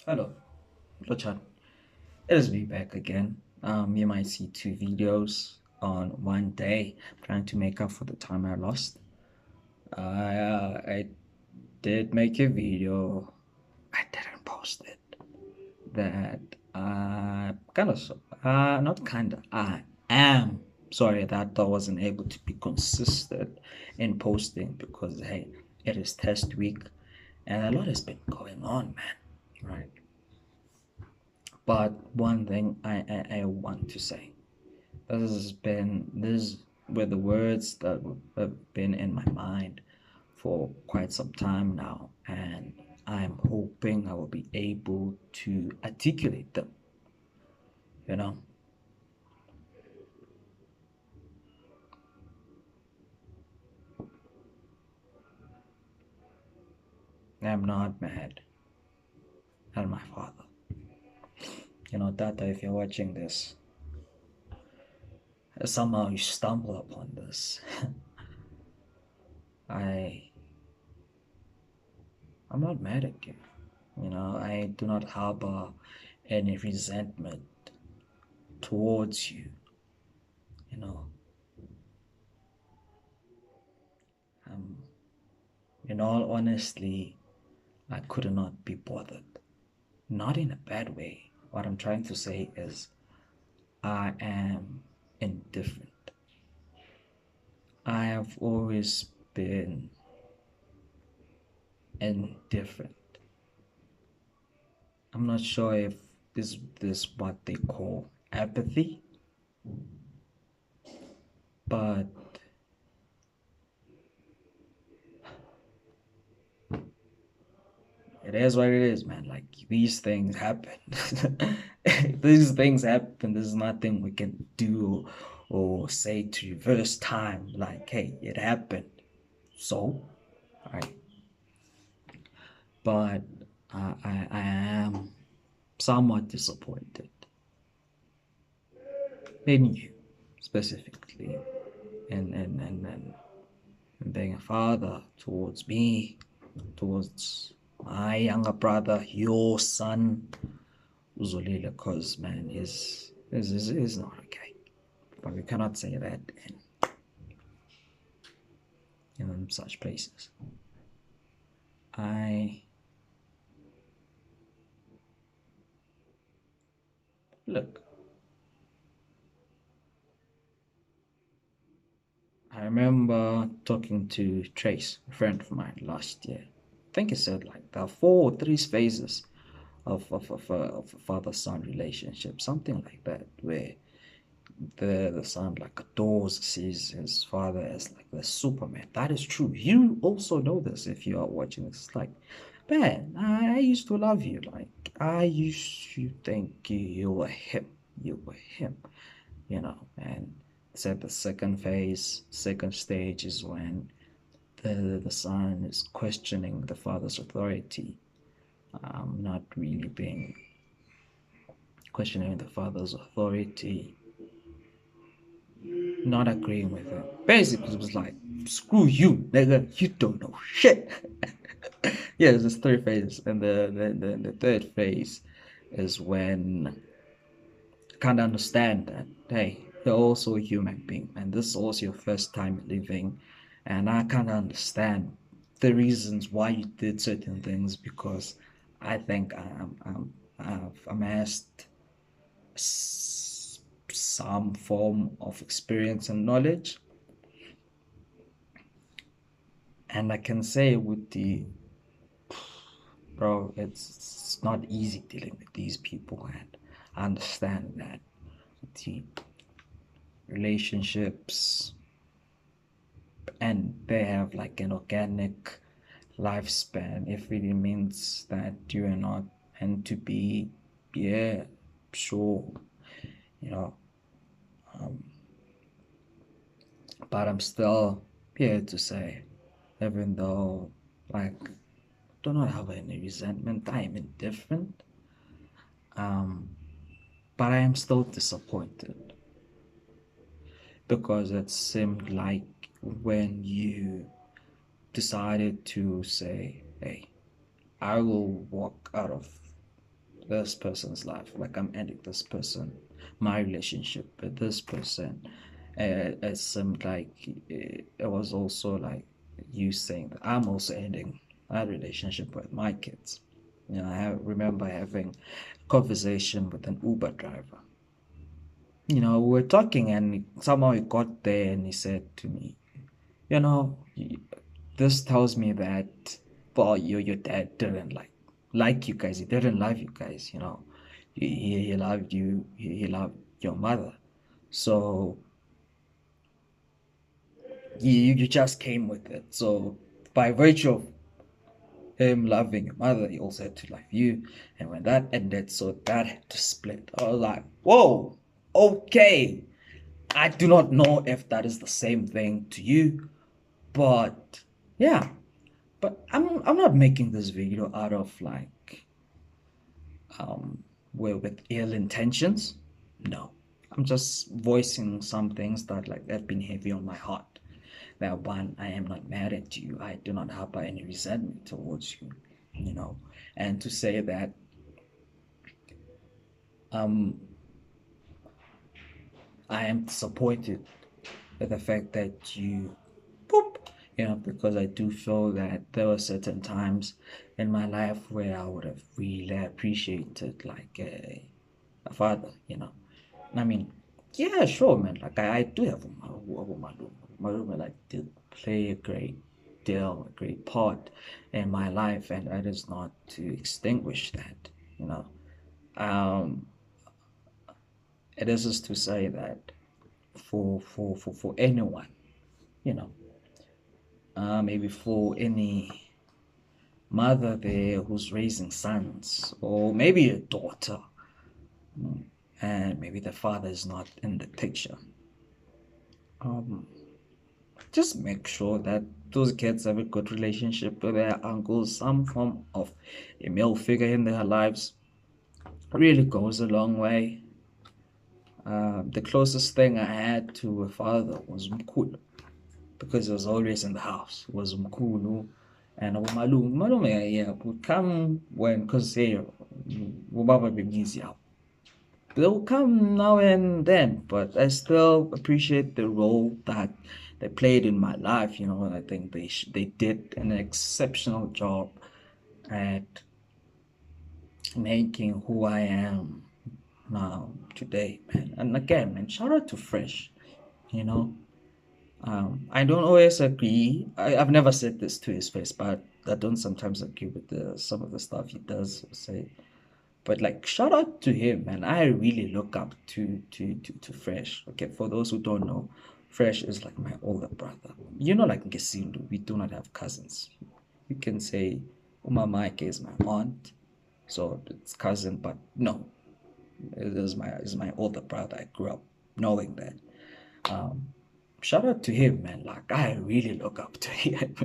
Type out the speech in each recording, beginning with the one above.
Hello, hello chat. It is me back again. You might see two videos on one day, trying to make up for the time I lost. I did make a video. I didn't post it. That kind of not kind of. I am sorry that I wasn't able to be consistent in posting because hey, it is test week, and a lot has been going on, man. Right. But one thing I want to say, this were the words that have been in my mind for quite some time now, and I'm hoping I will be able to articulate them, you know. I'm not mad at my father. You know, Tata, if you're watching this, somehow you stumble upon this. I I'm not mad at you. You know, I do not harbor any resentment towards you. You know, um, in all honesty, I could not be bothered. Not in a bad way. What I'm trying to say is, I am indifferent. I have always been indifferent. I'm not sure if this what they call apathy, but it is what it is, man. Like these things happen. These things happen. There's nothing we can do or say to reverse time. Like, hey, it happened. So, right. But I am somewhat disappointed in you specifically, and being a father towards me, towards my younger brother, your son, Uzolile, because man, is not okay. But we cannot say that in such places. I look. I remember talking to Trace, a friend of mine, last year. I think he said like there are four or three phases of a father-son relationship, something like that, where the son like adores, sees his father as like the Superman. That is true. You also know this if you are watching this. It's like, man, I used to love you. Like I used to think you were him. You were him. You know, and said the second phase, second stage is when the son is questioning the father's authority, not really being questioning the father's authority, not agreeing with him. Basically, it was like, screw you, nigga, you don't know shit. Yeah, there's three phases, and the third phase is when I can't understand that, hey, you're also a human being, and this is also your first time living, and I can't understand the reasons why you did certain things because I think I've amassed some form of experience and knowledge. And I can say with the bro, it's not easy dealing with these people, and I understand that the relationships and they have like an organic lifespan. It really means that you are not meant to be, yeah, sure, you know, um, but I'm still here to say, even though like do not have any resentment, I am indifferent. Um, but I am still disappointed because it seemed like when you decided to say, hey, I will walk out of this person's life. Like I'm ending this person, my relationship with this person. It seemed like it was also like you saying that I'm also ending my relationship with my kids. Remember having a conversation with an Uber driver. We were talking and somehow he got there and he said to me, you know, this tells me that, well, your dad didn't like you guys. He didn't love you guys. He loved you. He loved your mother. So you just came with it. So by virtue of him loving your mother, he also had to love you. And when that ended, so that had to split. I was like, whoa, okay. I do not know if that is the same thing to you, but yeah. But I'm not making this video out of with ill intentions. No. I'm just voicing some things that have been heavy on my heart. That one, I am not mad at you. I do not harbor any resentment towards you, you know. And to say that um I am disappointed at the fact that you boop, because I do feel that there were certain times in my life where I would have really appreciated like a father. I mean, yeah, sure, man. Like I do have my room like did play a great deal, a great part in my life, and that is not to extinguish that. You know, um, it is just to say that for anyone, you know, maybe for any mother there who's raising sons, or maybe a daughter, and maybe the father is not in the picture. Um, just make sure that those kids have a good relationship with their uncles, some form of a male figure in their lives really goes a long way. The closest thing I had to a father was Mkulu, because he was always in the house. It was Mkulu and Malume. Malume, yeah, would come when, because hey, Ubaba be busy out. They'll come now and then, but I still appreciate the role that they played in my life. I think they did an exceptional job at making who I am now today, man. And again, man, shout out to Fresh. You know, I don't always agree. I've never said this to his face, but I don't sometimes agree with some of the stuff he does say. But like, shout out to him, man. I really look up to Fresh. Okay, for those who don't know, Fresh is like my older brother. Like Ngesindu, we do not have cousins. You can say Uma Mike is my aunt, so it's cousin, but no, it is my older brother. I grew up knowing that. Um, Shout out to him, man. Like I really look up to him.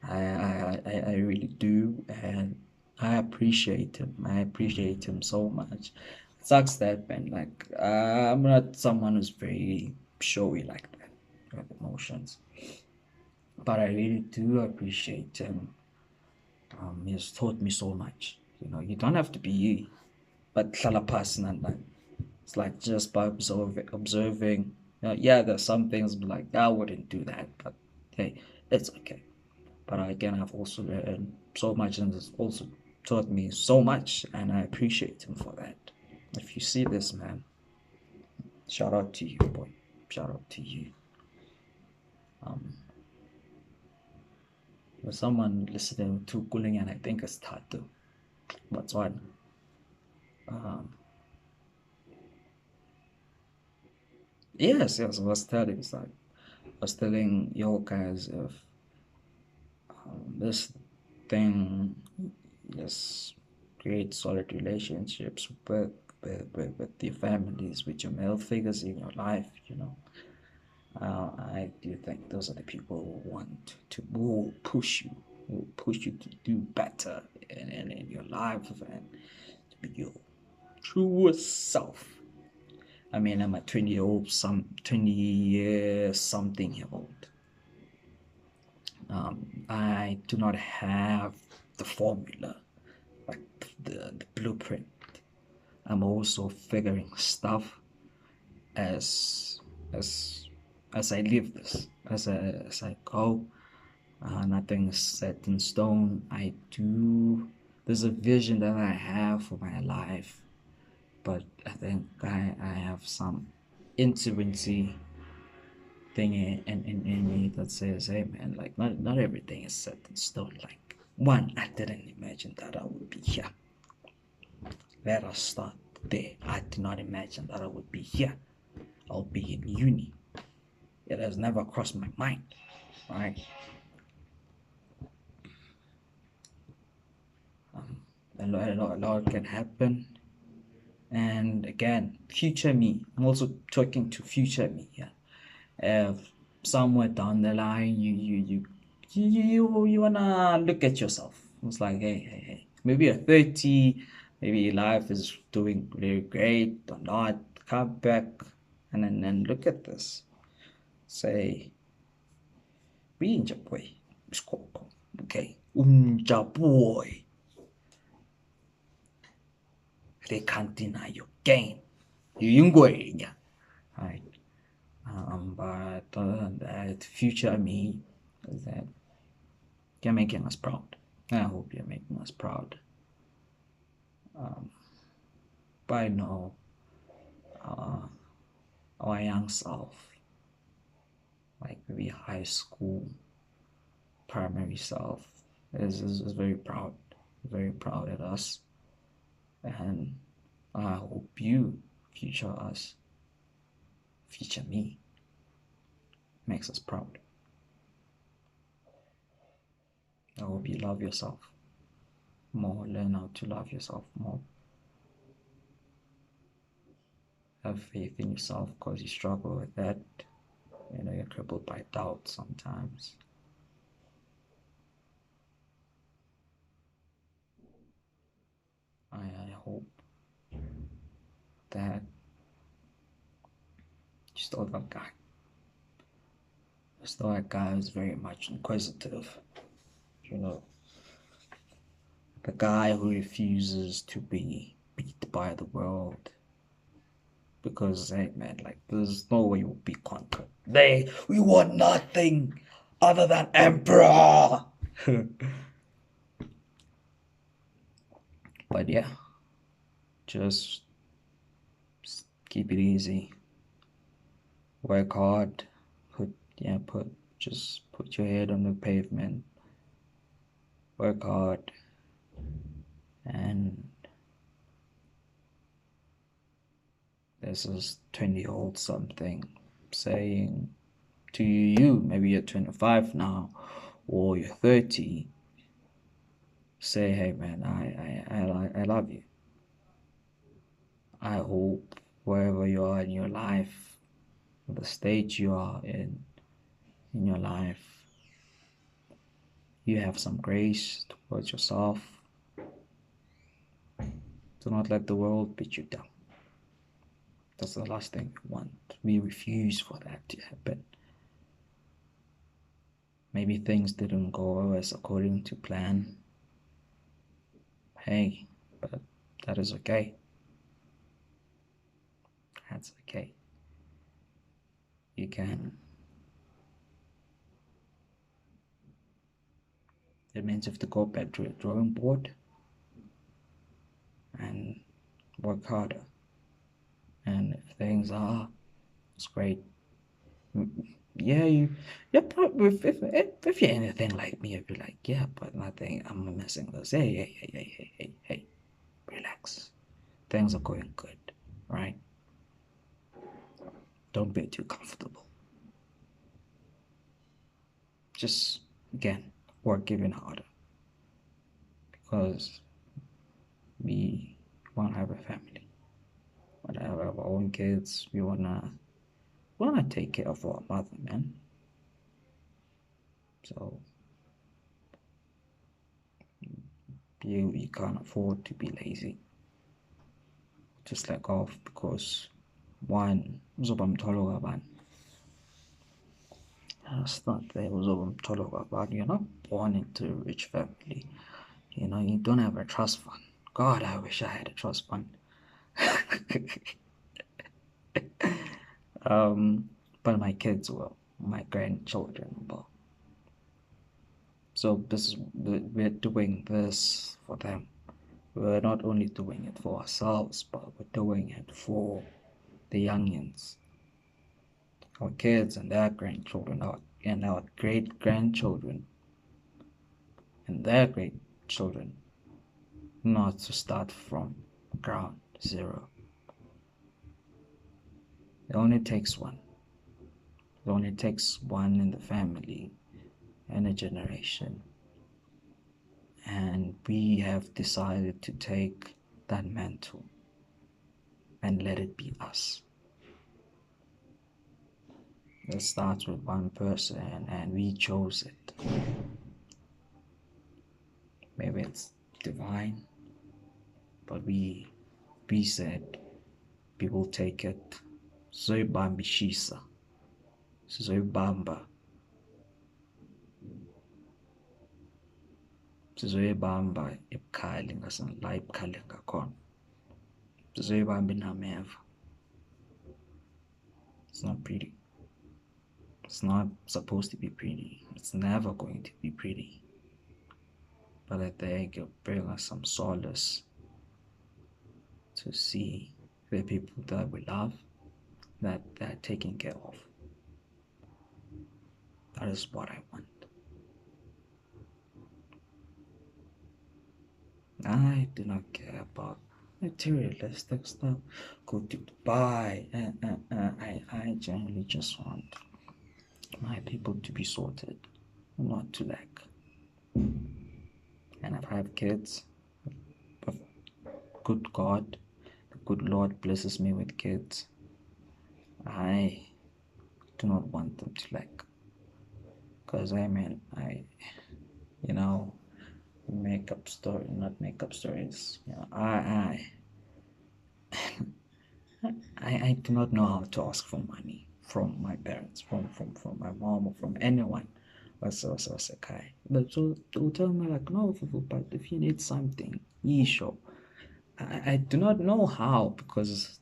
I really do, and I appreciate him. I appreciate him so much. It sucks that, man. Like I'm not someone who's very showy like that with emotions, but I really do appreciate him. He's taught me so much. You don't have to be you, but hlala phasi and it's like just by observing. Yeah, there's some things like I wouldn't do that, but hey, it's okay. But again, I've also learned so much, and it's also taught me so much, and I appreciate him for that. If you see this, man, shout out to you, boy. Shout out to you. There's someone listening to Kuling, and I think it's Tatu. That's one. Um, yes, I was telling, you guys of this thing. Yes, create solid relationships with your families, with your male figures in your life. I do think those are the people who want to who will push you to do better in your life and to be your truest self. I mean, I'm a 20 year something year old. I do not have the formula, like the the blueprint. I'm also figuring stuff as as as I live this, as I go. Nothing's set in stone. There's a vision that I have for my life, but I think I have some intuition thing in me that says, hey man, like not everything is set in stone. Like, one, I didn't imagine that I would be here. Let us start there. I did not imagine that I would be here. I'll be in uni. It has never crossed my mind, right? A lot can happen. And again, future me. I'm also talking to future me. Yeah. If somewhere down the line you wanna look at yourself. It's like, hey. Maybe you're 30, maybe life is doing really great or not. Come back and then look at this. Say, Binjaboy, Skoko. Okay. Boy. They can't deny your game. Yungwenya. Right. But other than that, future me is that you're making us proud. I hope you're making us proud. But I know uh, our young self, like maybe high school, primary self, is very proud at us. And I hope you, future us, future me, makes us proud. I hope you love yourself more, learn how to love yourself more. Have faith in yourself because you struggle with that. You're crippled by doubt sometimes. I hope that you're still that guy. You're still that guy who's very much inquisitive. You know, the guy who refuses to be beat by the world. Because, hey man, like, there's no way you'll be conquered. We want nothing other than emperor. But yeah, just keep it easy. Work hard. Just put your head on the pavement. Work hard. And this is 20-year-old something saying to you, maybe you're 25 now, or you're 30, say, hey man, I love you. I hope wherever you are in your life, the stage you are in your life, you have some grace towards yourself. Do not let the world beat you down. That's the last thing we want. We refuse for that to happen. Maybe things didn't go as according to plan. Hey, but that is okay. That's okay. You can. It means you have to go back to your drawing board and work harder. And if things are, it's great. Yeah, probably, if you're anything like me, you'd be like, yeah, but nothing, I'm missing this. Hey, relax. Things are going good, right? Don't be too comfortable. Just, again, work even harder. Because we want to have a family. We want to have our own kids. We wanna take care of our mother, man. So you can't afford to be lazy. Just let off because one, uzoba mtholo kabani. That's not there, uzoba mtholo kabani. You're not born into a rich family. You don't have a trust fund. God, I wish I had a trust fund. But my kids will, my grandchildren will. So we're doing this for them. We're not only doing it for ourselves, but we're doing it for the youngins, our kids and their grandchildren, our great grandchildren and their great children, not to start from ground zero. It only takes one. It only takes one in the family and a generation. And we have decided to take that mantle and let it be us. It starts with one person and we chose it. Maybe it's divine, but we said we will take it. Sizoyibambishisa. Sizoyibamba. Sizoyibamba ebukhali la ibukhali ngakhona. Sizoyibamba inameva. It's not pretty. It's not supposed to be pretty. It's never going to be pretty. But I think it'll bring us some solace to see the people that we love, that they're taken care of. That is what I want. I do not care about materialistic stuff. Go to Dubai. I generally just want my people to be sorted, not to lack. And if I have kids, good God, the good Lord blesses me with kids, I do not want them to lack. Because make up stories, not make up stories. I do not know how to ask for money from my parents, from my mom, or from anyone. But so they'll tell me like, no, but if you need something, you sure. I do not know how, because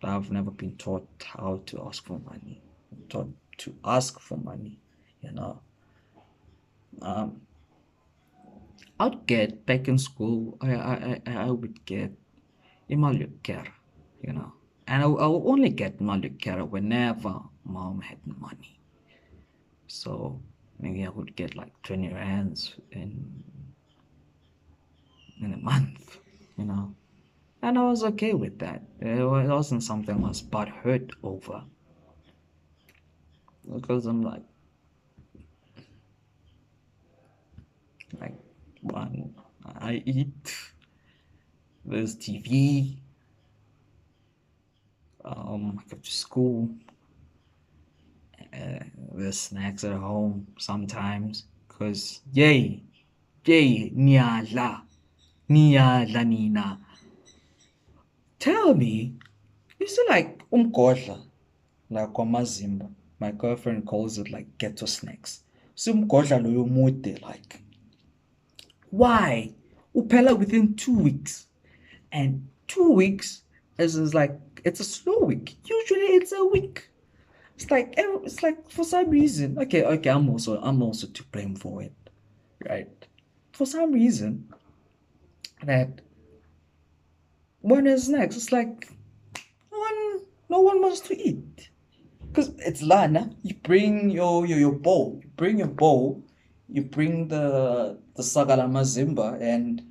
I've never been taught how to ask for money. I'm taught to ask for money, you know. I'd get back in school. I would get imali yokukera, you know, and I will only get imali yokukera whenever mom had money. So maybe I would get like 20 rands in a month, you know, and I was okay with that. It wasn't something I was butthurt over, because I'm like one, I eat, there's TV, I go to school, there's snacks at home sometimes, because yay, niyadla nina. Tell me, you see like umgodla, like kwamazimba, my girlfriend calls it like ghetto snacks. So umgodla loyo mude, like, why? Upela within 2 weeks. And 2 weeks is like, it's a slow week. Usually it's a week. It's like for some reason. Okay, I'm also to blame for it, right? For some reason, that when it's next, it's like no one wants to eat, because it's lana. You bring your bowl. You bring your bowl. You bring the sagala mazimba, and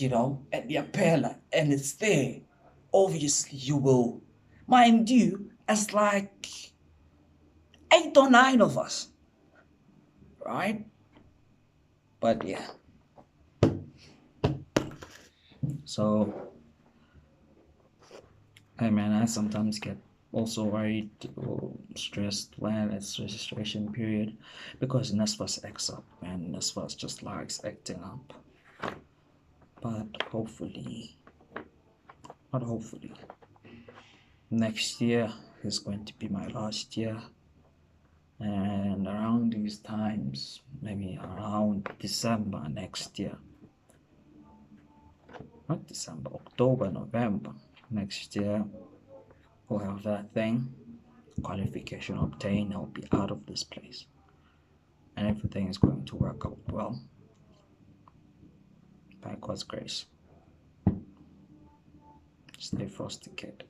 and the apela, and it's there. Obviously, you will, mind you, as like 8 or 9 of us, right? But yeah. So, hey man, I sometimes get also worried or stressed when it's registration period, because Nesfas acts up and Nesfas just likes acting up. But hopefully, not hopefully, next year is going to be my last year. And around these times, maybe around December next year, not December, October, November next year, we'll have that thing, qualification obtained, I'll be out of this place. And everything is going to work out well. By God's grace. Stay frosty, kid.